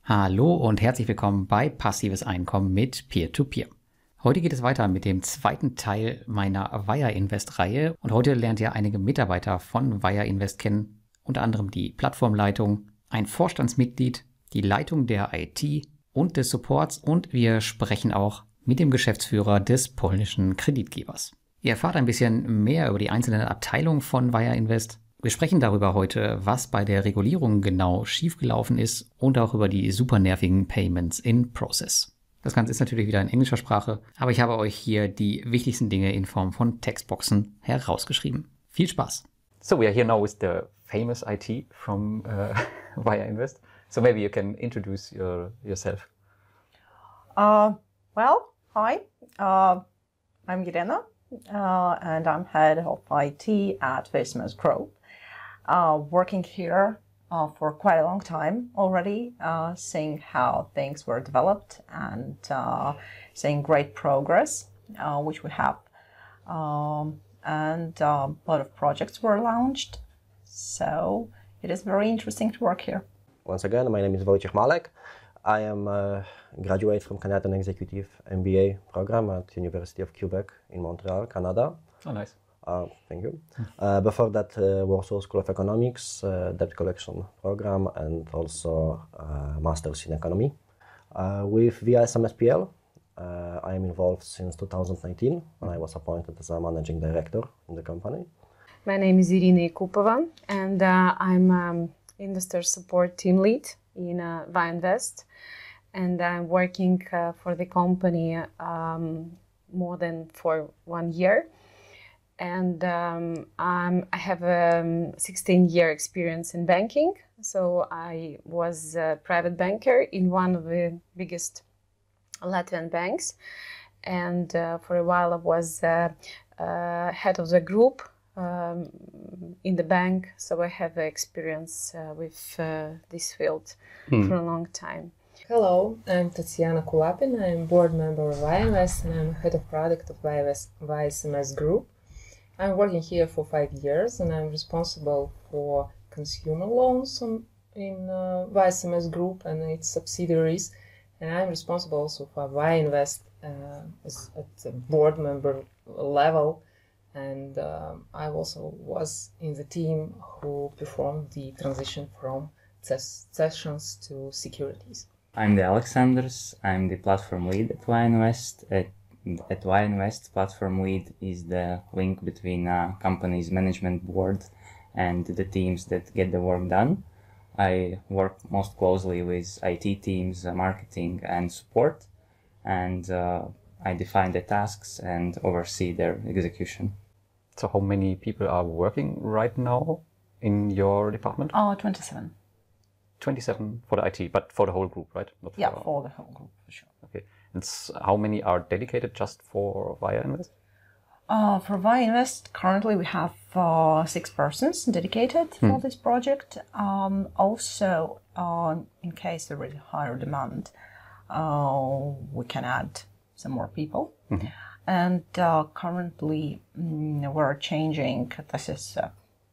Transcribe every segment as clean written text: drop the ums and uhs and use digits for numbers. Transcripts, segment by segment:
Hallo und herzlich willkommen bei Passives Einkommen mit Peer-to-Peer. Heute geht es weiter mit dem zweiten Teil meiner Viainvest-Reihe und heute lernt ihr einige Mitarbeiter von Viainvest kennen, unter anderem die Plattformleitung, ein Vorstandsmitglied, die Leitung der IT und des Supports und wir sprechen auch mit dem Geschäftsführer des polnischen Kreditgebers. Ihr erfahrt ein bisschen mehr über die einzelnen Abteilungen von Viainvest. Wir sprechen darüber heute, was bei der Regulierung genau schiefgelaufen ist und auch über die super nervigen Payments in Process. Das Ganze ist natürlich wieder in englischer Sprache, aber ich habe euch hier die wichtigsten Dinge in Form von Textboxen herausgeschrieben. Viel Spaß! So we are here now with the famous IT from Viainvest. So maybe you can introduce yourself. Well, hi, I'm Irena, and I'm head of IT at Viainvest Group. Working here for quite a long time already, seeing how things were developed and seeing great progress, which we have. And a lot of projects were launched, so it is very interesting to work here. Once again, my name is Wojciech Malek. I am a graduate from Canadian Executive MBA program at University of Quebec in Montreal, Canada. Oh, nice. Thank you. Before that, Warsaw School of Economics, debt collection program, and also Masters in Economy. With VSMSPL, I am involved since 2019 when I was appointed as a managing director in the company. My name is Irina Kupova, and I'm Investor Support team lead in Viainvest, and I'm working for the company more than for 1 year. And I have a 16-year experience in banking. So I was a private banker in one of the biggest Latvian banks. And for a while I was head of the group in the bank. So I have experience with this field for a long time. Hello, I'm Tatiana Kulapin. I'm board member of Viainvest and I'm head of product of Viainvest Group. I'm working here for 5 years and I'm responsible for consumer loans in Viainvest Group and its subsidiaries. And I'm responsible also for Viainvest at the board member level. And I also was in the team who performed the transition from sessions to securities. I'm the Alexanders. I'm the platform lead at Viainvest. At Viainvest, platform lead is the link between a company's management board and the teams that get the work done. I work most closely with IT teams, marketing and support, and I define the tasks and oversee their execution. So how many people are working right now in your department? 27. 27 for the IT, but for the whole group, right? Not Yeah, for the whole group, for sure. Okay. And how many are dedicated just for Viainvest? For Viainvest, currently we have 6 persons dedicated for this project. Also, in case there is a higher demand, we can add some more people. And currently we're changing, this is a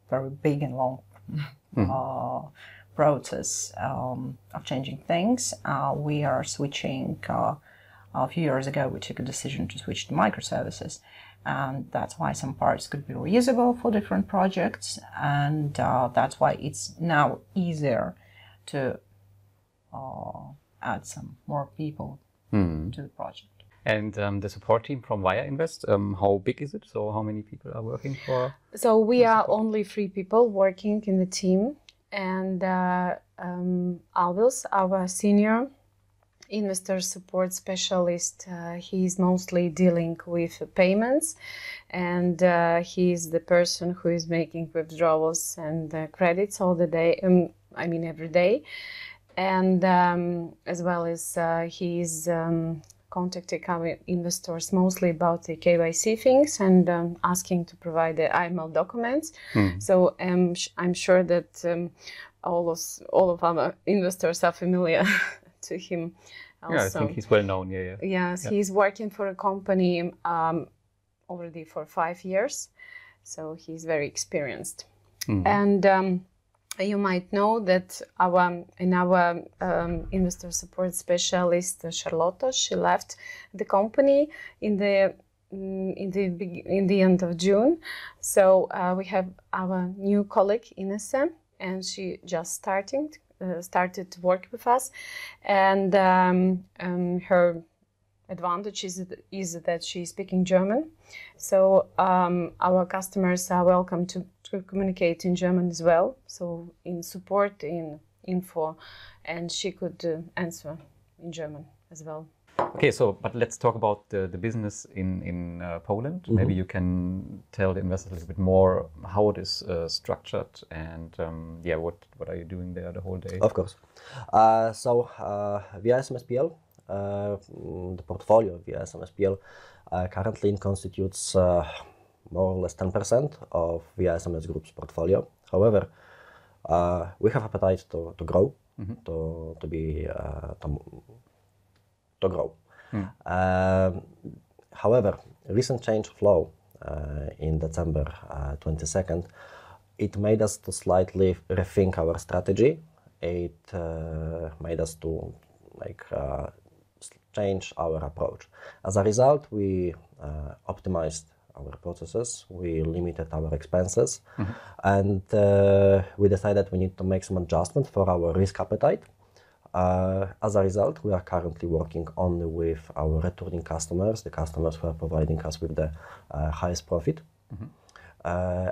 very big and long process of changing things. We are switching, a few years ago we took a decision to switch to microservices, and that's why some parts could be reusable for different projects, and that's why it's now easier to add some more people to the project. And the support team from Viainvest, how big is it? So how many people are working for? So we are only 3 people working in the team, and Alvils, our senior investor support specialist, he is mostly dealing with payments, and he is the person who is making withdrawals and credits all the day, every day, and as well as he is contacting our investors mostly about the KYC things and asking to provide the IML documents. So I'm sure that all of our investors are familiar to him. Also. Yeah, I think he's well known. Yeah. Yes, he's working for a company already for 5 years, so he's very experienced. And you might know that our investor support specialist Charlotte, she left the company in the end of June. So we have our new colleague Ines, and she just started to work with us, and her advantage is that she's speaking German. So our customers are welcome to communicate in German as well. So in support, in info, and she could answer in German as well. Okay, but let's talk about the business in Poland. Mm-hmm. Maybe you can tell the investors a little bit more how it is structured, and what are you doing there the whole day? Of course. Via SMSPL, the portfolio of Via SMSPL currently constitutes more or less 10% of Via SMS Group's portfolio. However, we have appetite to grow, mm-hmm. to grow. However, recent change of law in December 22nd, it made us to slightly rethink our strategy. It made us to change our approach. As a result, we optimized our processes, we limited our expenses, mm-hmm. and we decided we need to make some adjustment for our risk appetite. As a result, we are currently working only with our returning customers, the customers who are providing us with the highest profit. Mm-hmm.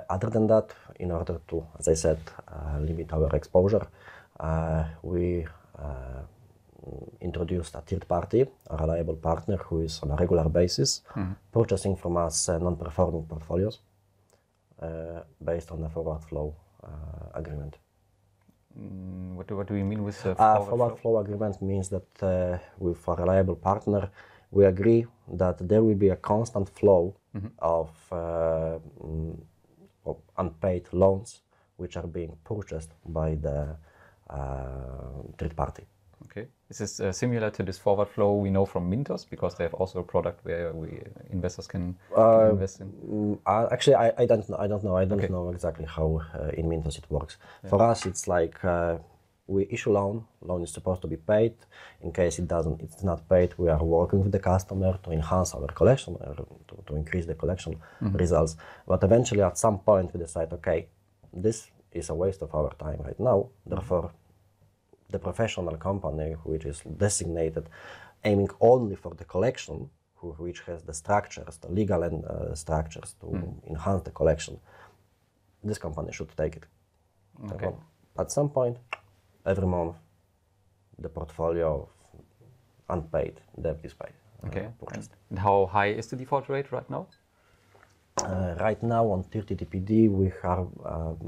Other than that, in order to, as I said, limit our exposure, we introduced a third party, a reliable partner who is on a regular basis mm-hmm. purchasing from us non-performing portfolios based on a forward flow agreement. What do you mean with forward flow agreement? Means that with a reliable partner, we agree that there will be a constant flow mm-hmm. of unpaid loans which are being purchased by the third party. Okay. This is similar to this forward flow we know from Mintos, because they have also a product where investors can invest in. Actually, I don't know. I don't okay. know exactly how in Mintos it works. Yeah. For us, it's like we issue loan. Loan is supposed to be paid. In case it's not paid, we are working with the customer to enhance our collection, to increase the collection mm-hmm. results. But eventually, at some point, we decide, okay, this is a waste of our time right now. Therefore, the professional company, which is designated aiming only for the collection, which has the structures, the legal and structures to enhance the collection, this company should take it. Okay. At some point, every month, the portfolio of unpaid debt is paid. Okay. And how high is the default rate right now? Right now, on 30 DPD, we are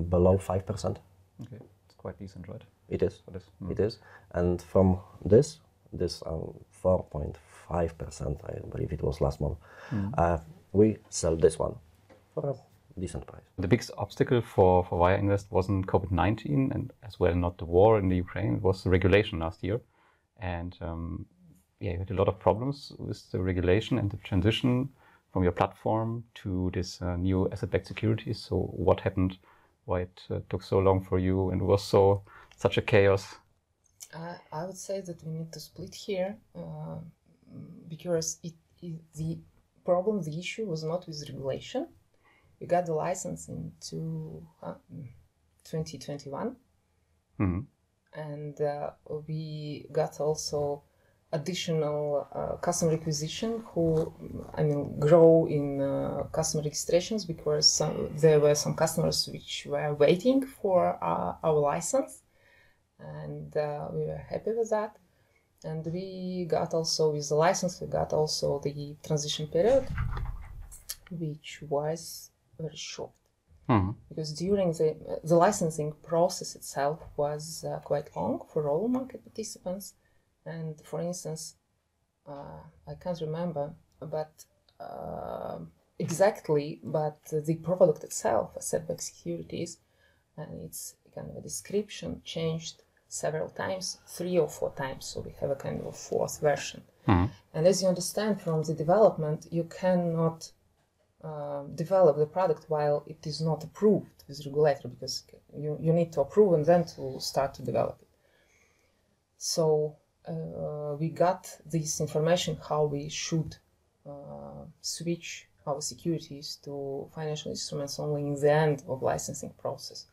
below 5%. Okay, it's quite decent, right? It is. It is. And from this 4.5%, I believe it was last month, we sell this one for a decent price. The biggest obstacle for Viainvest wasn't COVID-19 and as well not the war in the Ukraine, it was the regulation last year. And you had a lot of problems with the regulation and the transition from your platform to this new asset-backed securities. So what happened? Why it took so long for you and was such a chaos? I would say that we need to split here because the issue was not with regulation. We got the license in 2021, mm-hmm. and we got also additional customer acquisition grow in customer registrations, because there were some customers which were waiting for our license, and we were happy with that. And we got also with the license, we got also the transition period, which was very short. Mm-hmm. Because during the licensing process itself was quite long for all market participants. And for instance, I can't remember, but exactly, but the product itself, asset-backed securities, and its kind of a description changed several times, 3 or 4 times. So we have a kind of 4th version. Mm-hmm. And as you understand from the development, you cannot develop the product while it is not approved with regulator, because you need to approve and then to start to develop it. So we got this information how we should switch our securities to financial instruments only in the end of licensing process.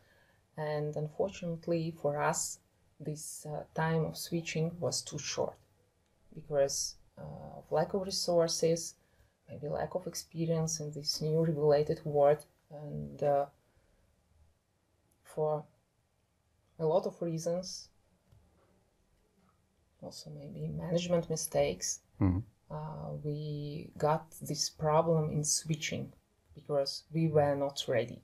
And unfortunately for us, this time of switching was too short because of lack of resources, maybe lack of experience in this new regulated world, and for a lot of reasons, also maybe management mistakes, we got this problem in switching because we were not ready.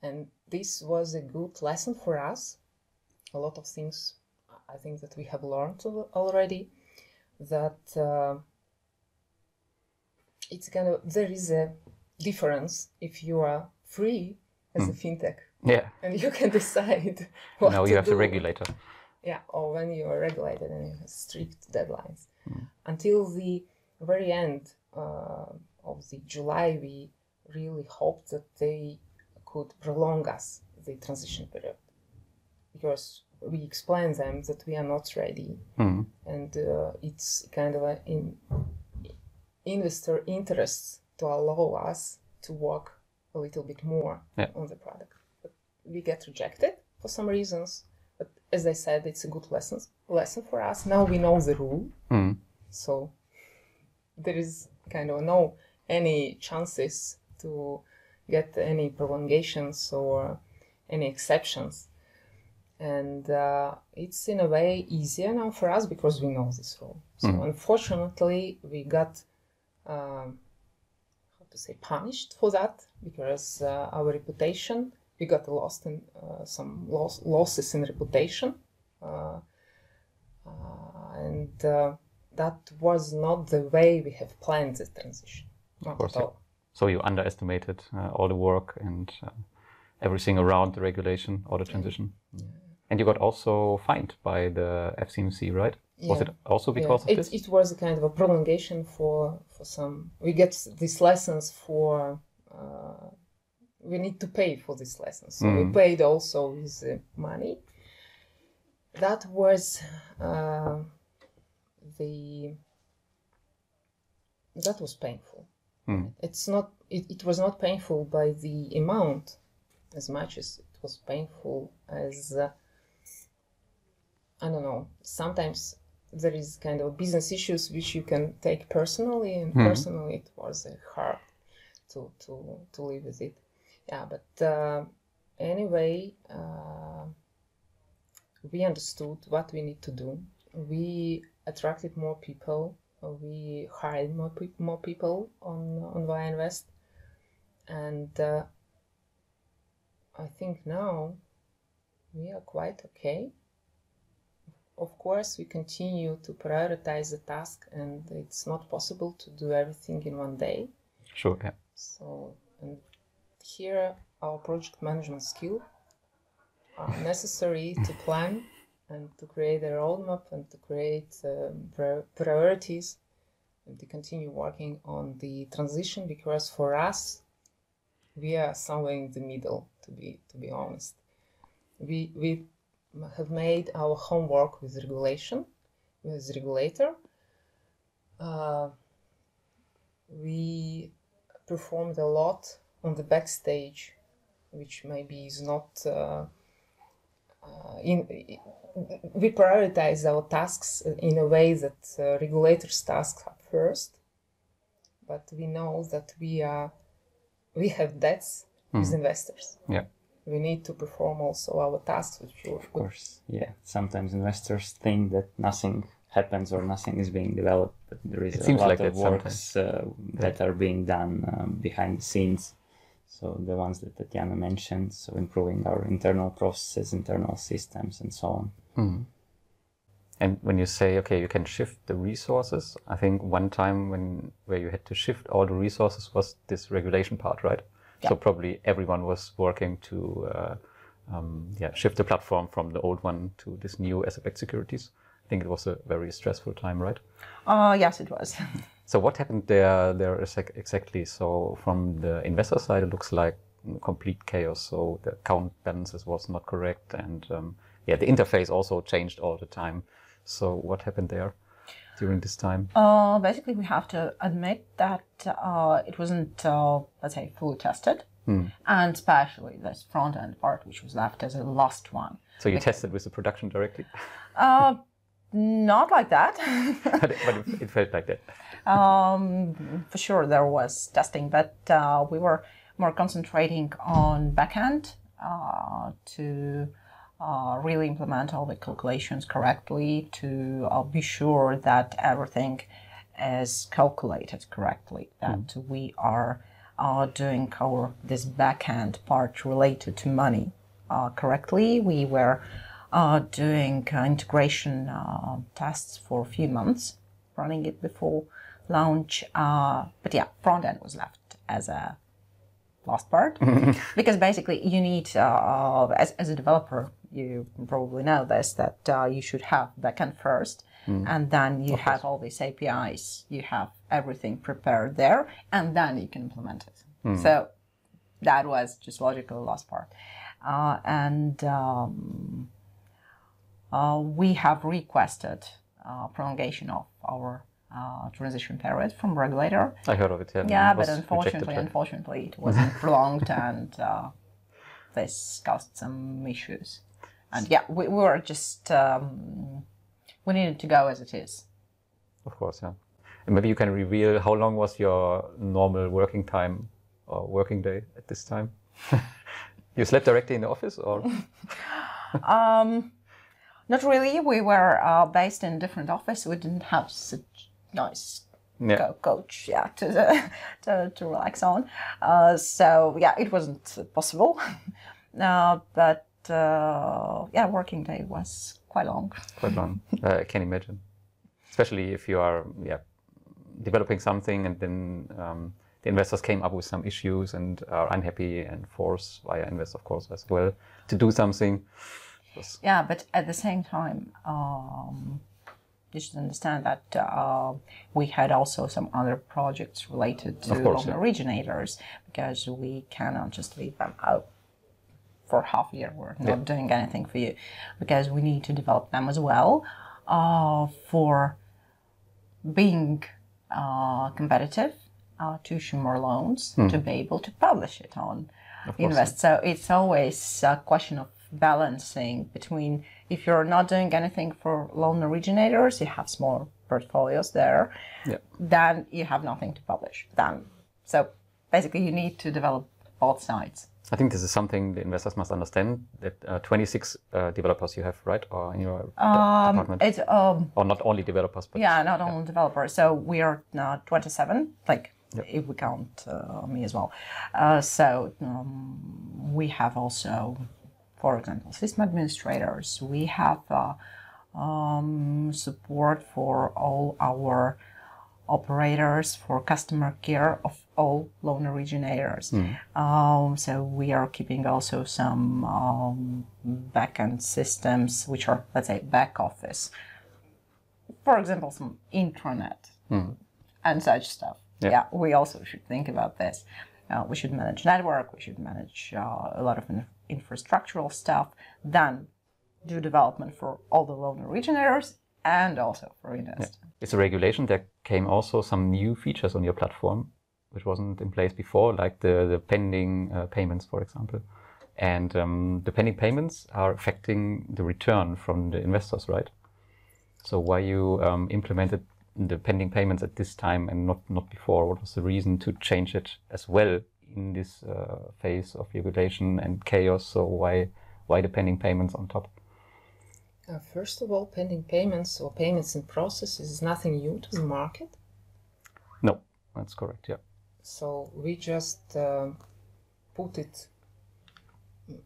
And this was a good lesson for us. A lot of things I think that we have learned already, that it's kind of, there is a difference if you are free as a fintech. Yeah. And you can decide what now to you have do. the regulator. Yeah, or when you are regulated and you have strict deadlines. Until the very end of the July, we really hoped that they could prolong us the transition period, because we explained them that we are not ready, and it's kind of in investor interests to allow us to work a little bit more on the product. But we get rejected for some reasons. But as I said, it's a good lesson for us. Now we know the rule, so there is kind of no any chances to get any prolongations or any exceptions. And it's in a way easier now for us because we know this rule. So unfortunately, we got, punished for that, because our reputation, we got lost in some losses in reputation. And that was not the way we have planned the transition. Not at all. So you underestimated all the work and everything around the regulation or the transition. And you got also fined by the FCMC, right? Was it also because of this? It was a kind of a prolongation for some. We get these lessons for. We need to pay for these lessons, so we paid also with money. That was that was painful. It's not. It was not painful by the amount as much as it was painful as. I don't know. Sometimes there is kind of business issues which you can take personally, and personally it was hard to live with it. Yeah, but anyway, we understood what we need to do. We attracted more people. We hired more people on Viainvest, and I think now we are quite okay. Of course, we continue to prioritize the task, and it's not possible to do everything in one day. Sure, yeah. So, and here our project management skills are necessary to plan and to create a roadmap and to create priorities and to continue working on the transition, because for us, we are somewhere in the middle, to be honest. We have made our homework with regulator. We performed a lot on the backstage, which maybe is not we prioritize our tasks in a way that regulators' tasks are first, but we know that we have debts with investors. Yeah. We need to perform also our tasks, which of course, yeah. Sometimes investors think that nothing happens or nothing is being developed, but there is a lot of works that are being done behind the scenes. So the ones that Tatiana mentioned, so improving our internal processes, internal systems, and so on. And when you say, okay, you can shift the resources, I think one time where you had to shift all the resources was this regulation part, right? Yeah. So probably everyone was working to shift the platform from the old one to this new asset-backed securities. think it was a very stressful time, right? Yes, it was. So what happened there exactly? So from the investor side, it looks like complete chaos. So the account balances was not correct, and the interface also changed all the time. So what happened there during this time? Basically, we have to admit that it wasn't, let's say, fully tested, and especially this front end part, which was left as a last one. So you tested with the production directly? Not like that. but it felt like that. For sure, there was testing, but we were more concentrating on backend to really implement all the calculations correctly, to be sure that everything is calculated correctly, that we are doing this backend part related to money correctly. We were doing integration tests for a few months, running it before launch. But yeah, front end was left as a last part because basically you need, as a developer, you probably know this, that you should have backend first, and then you have all these APIs, you have everything prepared there, and then you can implement it. So that was just logical last part. We have requested prolongation of our transition period from regulator. I heard of it. Yeah, but unfortunately, it wasn't prolonged, and this caused some issues. And yeah, we were just we needed to go as it is. Of course, yeah. And maybe you can reveal how long was your normal working time or working day at this time? You slept directly in the office, or? Not really. We were based in a different office. We didn't have such nice coach, to relax on. So yeah, it wasn't possible. But working day was quite long. Quite long. I can imagine, especially if you are developing something and then the investors came up with some issues and are unhappy and force Viainvest, of course, as well to do something. Yeah, but at the same time, you should understand that we had also some other projects related to loan originators, because we cannot just leave them out for half a year. We're not doing anything for you, because we need to develop them as well for being competitive, to issue more loans, to be able to publish it on Invest. So it's always a question of balancing between, if you're not doing anything for loan originators, you have smaller portfolios there, then you have nothing to publish. So basically you need to develop both sides. I think this is something the investors must understand, that 26 developers you have, right? Or in your department? It's or not only developers, but not only developers. So we are 27, if we count me as well. We have also, for example, system administrators. We have support for all our operators, for customer care of all loan originators. So we are keeping also some back-end systems, which are, let's say, back office. For example, some intranet and such stuff. Yeah, we also should think about this. We should manage network, we should manage a lot of infrastructural stuff, then do development for all the loan originators and also for Invest. It's a regulation. There came also some new features on your platform, which wasn't in place before, like the pending payments, for example. And the pending payments are affecting the return from the investors, right? So why you implemented the pending payments at this time and not before? What was the reason to change it as well in this phase of regulation and chaos? So why the pending payments on top? First of all, pending payments or payments in process is nothing new to the market. No, that's correct, yeah. So we just put it,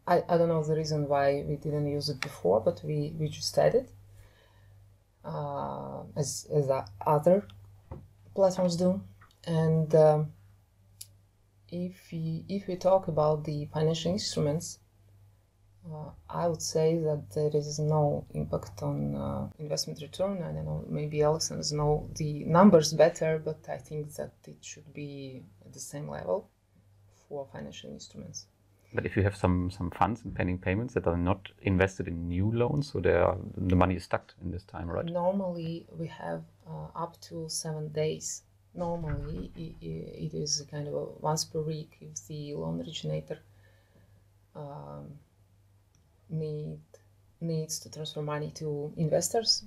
I don't know the reason why we didn't use it before, but we just added as other platforms do. And if we talk about the financial instruments, I would say that there is no impact on investment return. I don't know, maybe Alexanders know the numbers better, but I think that it should be at the same level for financial instruments. But if you have some funds in pending payments that are not invested in new loans, so the money is stuck in this time, right? Normally, we have up to 7 days. Normally, it is kind of once per week if the loan originator needs to transfer money to investors.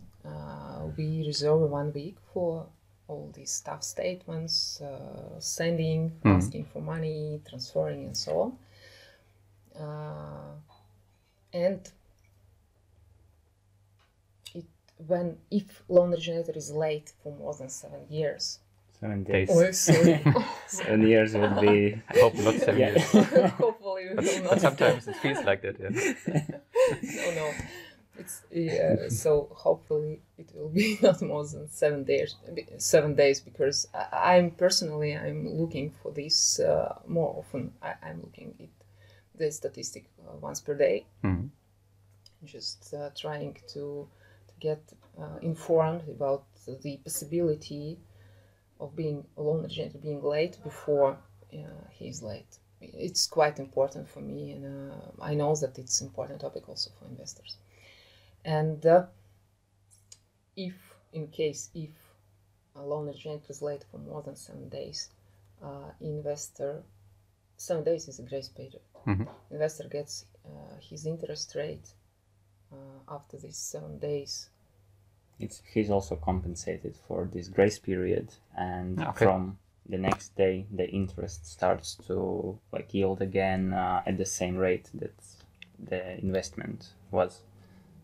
We reserve 1 week for all these staff statements, sending, asking for money, transferring, and so on. And if loan originator is late for more than 7 years, 7 days. Oh, sorry. 7 years would be. I hope not 7 years. Hopefully, we will not. But sometimes it feels like that. Yeah. No. It's so hopefully it will be not more than 7 days. 7 days, because I'm looking for this more often. I'm looking at the statistic once per day, just trying to get informed about the possibility of being a loan originator being late before he's late. It's quite important for me, and I know that it's an important topic also for investors. And if a loan originator is late for more than 7 days, 7 days is a grace period. Investor gets his interest rate after these 7 days. He's also compensated for this grace period, and from the next day the interest starts to yield again at the same rate that the investment was.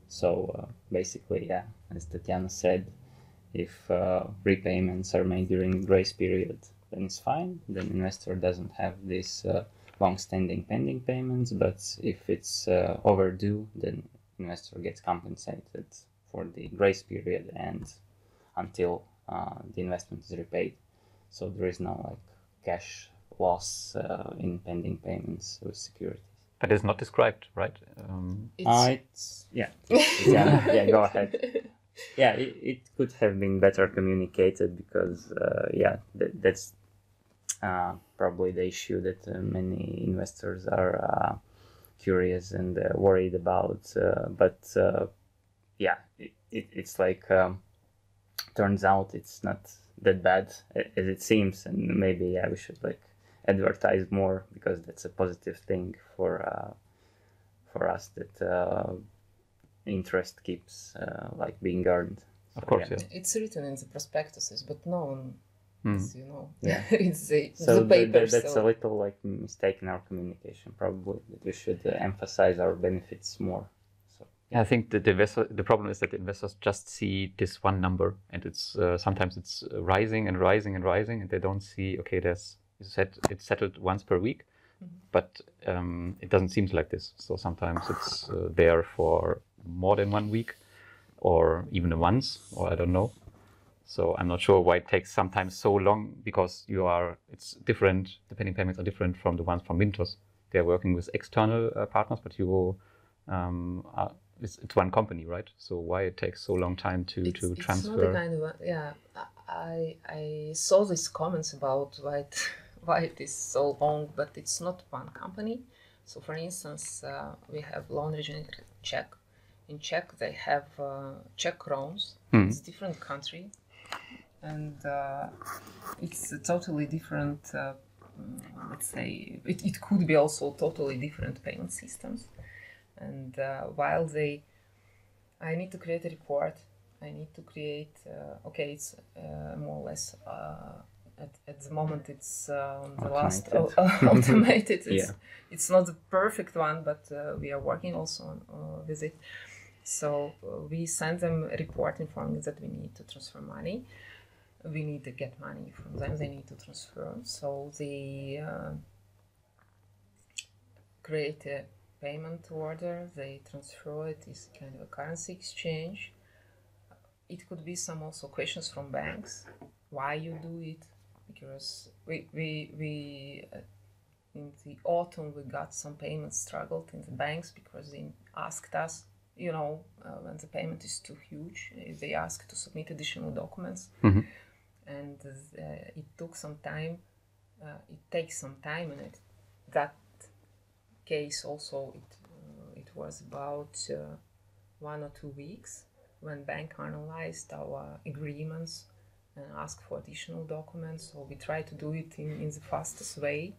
So basically, as Tatiana said, if repayments are made during grace period, then it's fine. Then investor doesn't have this long-standing pending payments. But if it's overdue, then investor gets compensated for the grace period and until the investment is repaid. So there is no cash loss in pending payments with securities. But it's not described, right? Go ahead. Yeah, it could have been better communicated because that's probably the issue that many investors are curious and worried about. It's turns out it's not that bad as it seems, and maybe we should advertise more, because that's a positive thing for us, that interest keeps being earned. So, of course, yeah. It's written in the prospectuses, but no one, as you know, Yeah. it's the paper. paper. That's a little mistake in our communication, probably, that we should emphasize our benefits more. Yeah, I think that the problem is that the investors just see this one number, and it's sometimes it's rising and rising and rising, and they don't see, okay, it's settled once per week, but it doesn't seem like this. So sometimes it's there for more than 1 week, or even a month, or I don't know. So I'm not sure why it takes sometimes so long, because it's different. The pending payments are different from the ones from Mintos. They're working with external partners, but you it's one company, right? So why it takes so long time to transfer? It's not a kind of I saw these comments about why it is so long, but it's not one company. So for instance, we have loan originator Czech. In Czech they have Czech crowns. It's a different country, and it's a totally different. Let's say it could be also totally different payment systems. And while I need to create a report, I need to create, it's more or less, at the moment it's the last automated. It's not the perfect one, but we are working also with it. So we send them a report informing that we need to transfer money. We need to get money from them, they need to transfer. So they create a payment order, they transfer it, is kind of a currency exchange. It could be some also questions from banks, why you do it, because we in the autumn we got some payments struggled in the banks because they asked us, when the payment is too huge, they ask to submit additional documents. And it took some time. It takes some time, and that case also it was about 1 or 2 weeks when bank analyzed our agreements and asked for additional documents. So we try to do it in the fastest way,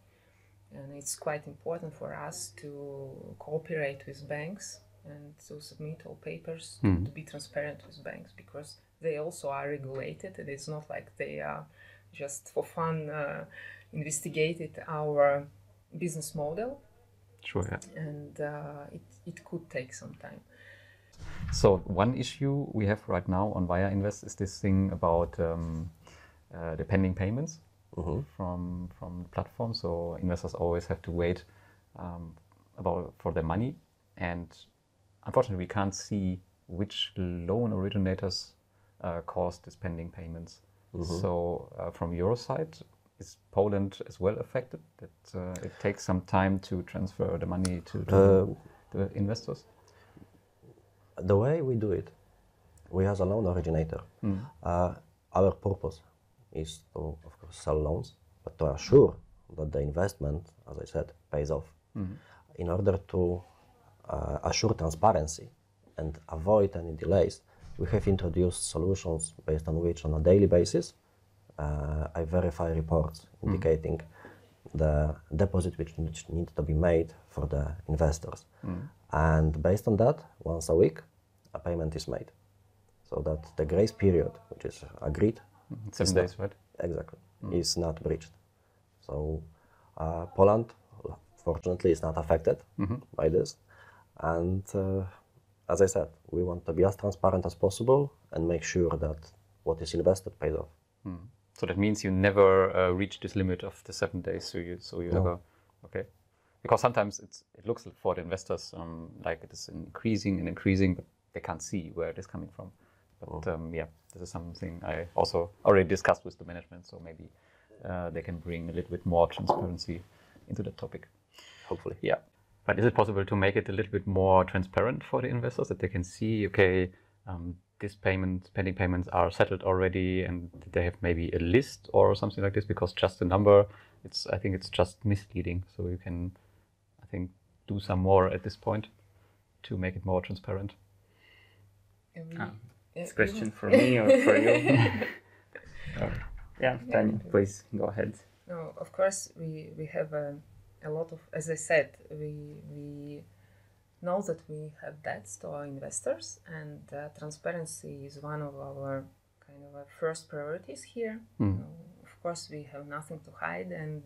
and it's quite important for us to cooperate with banks and to submit all papers to be transparent with banks, because they also are regulated, and it's not like they are just for fun investigated our business model. Sure, yeah. And it could take some time. So one issue we have right now on Viainvest is this thing about the pending payments from the platform. So investors always have to wait for their money, and unfortunately we can't see which loan originators caused these pending payments. So from your side, is Poland as well affected, that it takes some time to transfer the money to the investors? The way we do it, we as a loan originator, our purpose is to, of course, sell loans, but to assure that the investment, as I said, pays off. In order to assure transparency and avoid any delays, we have introduced solutions based on which, on a daily basis, I verify reports indicating the deposit which needs to be made for the investors. And based on that, once a week, a payment is made. So that the grace period, which is agreed, 7 days, right? Exactly, is not breached. So Poland, fortunately, is not affected by this. And as I said, we want to be as transparent as possible and make sure that what is invested pays off. So that means you never reach this limit of the 7 days. So you No. never, okay. Because sometimes it looks for the investors like it is increasing, but they can't see where it is coming from. But yeah, this is something I also already discussed with the management. So maybe they can bring a little bit more transparency into the topic. Hopefully. Yeah. But is it possible to make it a little bit more transparent for the investors, that they can see, okay, these pending payments are settled already, and they have maybe a list or something like this? Because just a number, I think it's just misleading. So you can, I think, do some more at this point to make it more transparent. It's a question for me or for you? Yeah, Tanya, please go ahead. No, of course we have a lot of, as I said, we know that we have debts to our investors, and transparency is one of our kind of our first priorities here. Of course, we have nothing to hide, and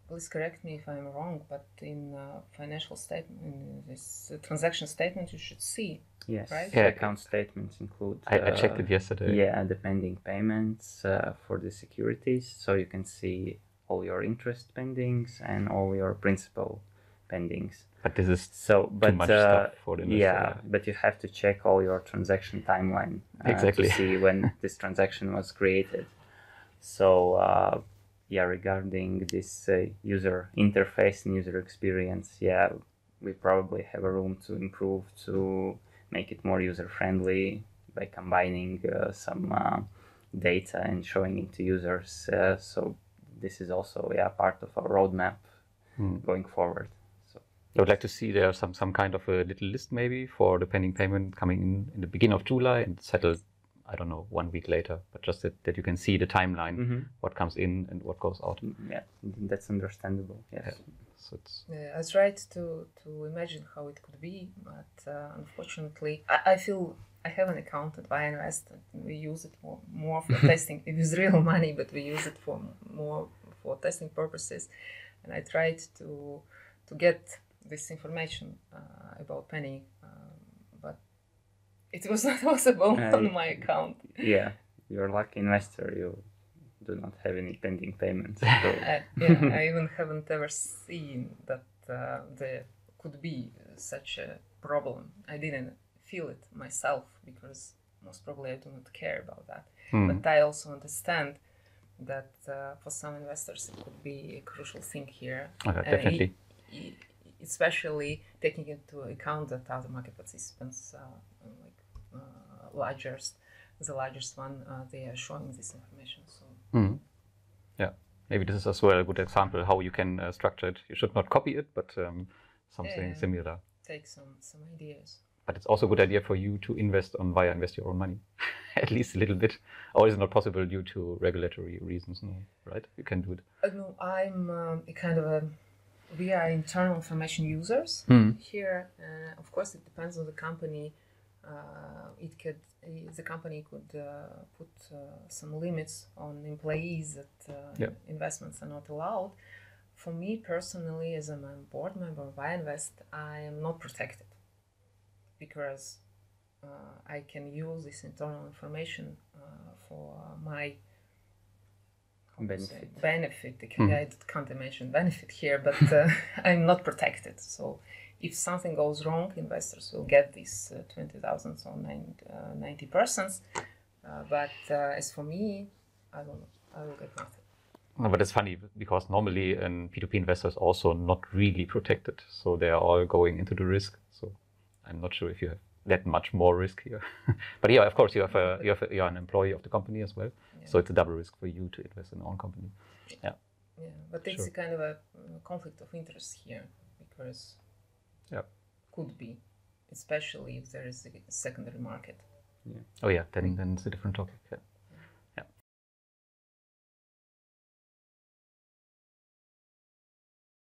please correct me if I'm wrong, but in financial statement, in this transaction statement, you should see. Yes, right? The account statements include. I checked it yesterday. Yeah, the pending payments for the securities, so you can see all your interest pendings and all your principal pendings. But this is too much stuff for the investor. Yeah, but you have to check all your transaction timeline exactly to see when this transaction was created. So regarding this user interface and user experience, we probably have a room to improve to make it more user friendly by combining some data and showing it to users. So this is also part of our roadmap going forward. I would like to see there some kind of a little list maybe for the pending payment coming in the beginning of July and settled, I don't know, 1 week later, but just that you can see the timeline, what comes in and what goes out. Yeah, that's understandable. Yes. Yeah. So I tried to imagine how it could be, but unfortunately, I feel I have an account at Viainvest, and we use it more for testing. It is real money, but we use it more for testing purposes. And I tried to get this information about Penny, but it was not possible on my account. Yeah, you're a lucky investor. You do not have any pending payments. So. I even haven't ever seen that there could be such a problem. I didn't feel it myself because most probably I do not care about that. But I also understand that for some investors it could be a crucial thing here. Okay, definitely. Especially taking into account that other market participants, the largest one, they are showing this information. So. Yeah, maybe this is as well a good example how you can structure it. You should not copy it, but something similar. Take some ideas. But it's also a good idea for you to invest on Viainvest your own money, at least a little bit. Or is it not possible due to regulatory reasons? No, right? You can do it. No, I'm a kind of we are internal information users here. Of course, it depends on the company. The company could put some limits on employees that investments are not allowed. For me personally, as a board member of Viainvest, I am not protected because I can use this internal information for my benefit. I can't mention benefit here, but I'm not protected. So if something goes wrong, investors will get these 20,000 or 90%. But as for me, I don't know. I will get nothing. No, but it's funny because normally P2P investors also not really protected, so they are all going into the risk. So I'm not sure if you have that much more risk here. But yeah, of course, you're an employee of the company as well, so it's a double risk for you to invest in your own company. Yeah. Yeah, but it's a kind of a conflict of interest here because could be, especially if there is a secondary market. Yeah. Oh yeah, then it's a different topic. Yeah.